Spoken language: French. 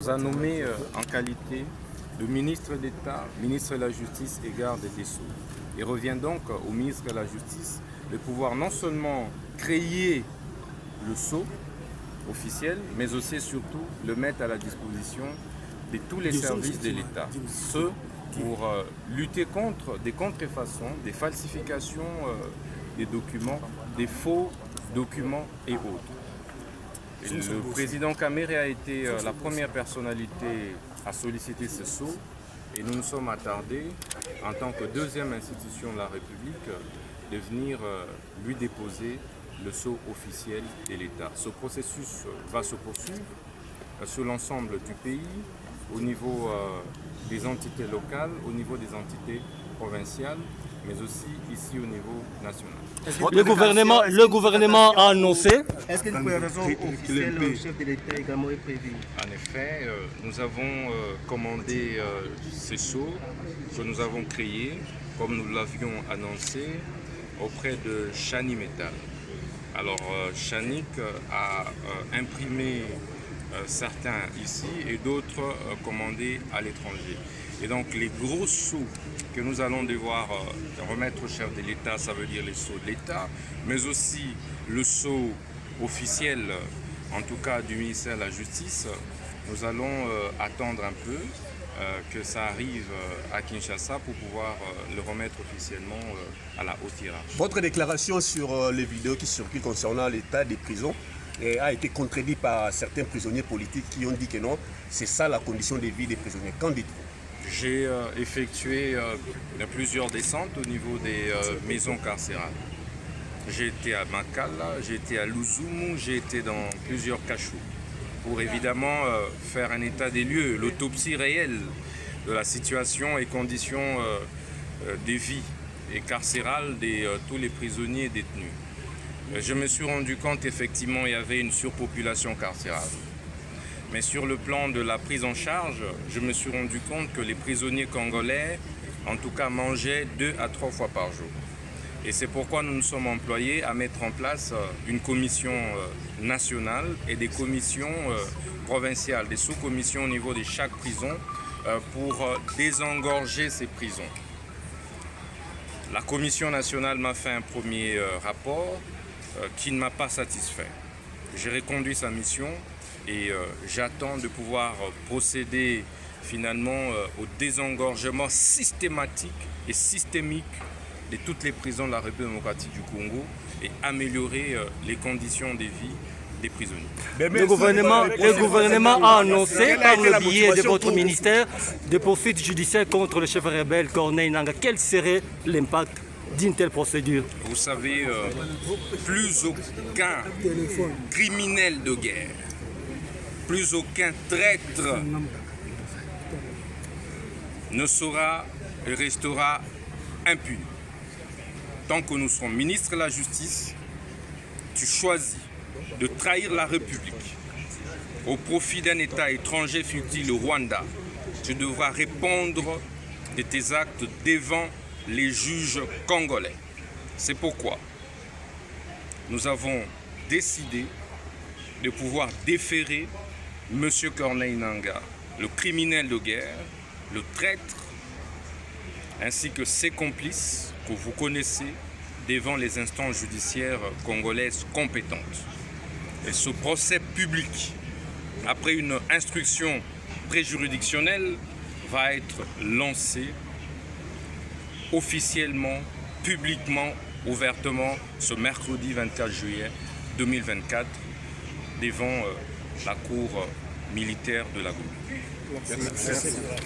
Nous a nommé en qualité de ministre d'État, ministre de la Justice et garde des Sceaux. Il revient donc au ministre de la Justice de pouvoir non seulement créer le sceau officiel, mais aussi et surtout le mettre à la disposition de tous les services de l'État. Ce pour lutter contre des contrefaçons, des falsifications des documents, des faux documents et autres. Le président Kamere a été la première personnalité à solliciter ce sceau et nous nous sommes attardés, en tant que deuxième institution de la République, de venir lui déposer le sceau officiel de l'État. Ce processus va se poursuivre sur l'ensemble du pays, au niveau des entités locales, au niveau des entités provinciales, mais aussi ici au niveau national. Le gouvernement a annoncé. Est-ce qu'une raison officielle au chef de l'État également est prévue? En effet, nous avons commandé ces sceaux que nous avons créés, comme nous l'avions annoncé, auprès de Chani Metal. Alors, Chanik a imprimé certains ici et d'autres commandés à l'étranger. Et donc les gros sceaux que nous allons devoir remettre au chef de l'État, ça veut dire les sceaux de l'État, mais aussi le sceau officiel, en tout cas du ministère de la Justice. Nous allons attendre un peu que ça arrive à Kinshasa pour pouvoir le remettre officiellement à la haute hiérarchie. Votre déclaration sur les vidéos qui circulent concernant l'état des prisons a été contredite par certains prisonniers politiques qui ont dit que non, c'est ça la condition de vie des prisonniers. Qu'en dites-vous? J'ai effectué plusieurs descentes au niveau des maisons carcérales. J'ai été à Makala, j'ai été à Luzumu, j'ai été dans plusieurs cachots pour évidemment faire un état des lieux, l'autopsie réelle de la situation et conditions des vies et carcérales de tous les prisonniers détenus. Je me suis rendu compte effectivement il y avait une surpopulation carcérale. Mais sur le plan de la prise en charge, je me suis rendu compte que les prisonniers congolais, en tout cas, mangeaient 2 à 3 fois par jour. Et c'est pourquoi nous nous sommes employés à mettre en place une commission nationale et des commissions provinciales, des sous-commissions au niveau de chaque prison pour désengorger ces prisons. La commission nationale m'a fait un premier rapport qui ne m'a pas satisfait. J'ai reconduit sa mission et j'attends de pouvoir procéder finalement au désengorgement systématique et systémique de toutes les prisons de la République démocratique du Congo et améliorer les conditions de vie des prisonniers. Le gouvernement a annoncé par le biais de votre ministère des poursuites judiciaires contre le chef rebelle Corneille Nangaa. Quel serait l'impact d'une telle procédure? Vous savez, plus aucun criminel de guerre, plus aucun traître ne sera et restera impuni. Tant que nous serons ministres de la Justice, tu choisis de trahir la République au profit d'un État étranger, fut-il le Rwanda. Tu devras répondre de tes actes devant les juges congolais. C'est pourquoi nous avons décidé de pouvoir déférer M. Corneille Nangaa, le criminel de guerre, le traître, ainsi que ses complices que vous connaissez devant les instances judiciaires congolaises compétentes. Et ce procès public, après une instruction préjuridictionnelle, va être lancé officiellement, publiquement, ouvertement, ce mercredi 24 juillet 2024, devant la cour militaire de la Goutte.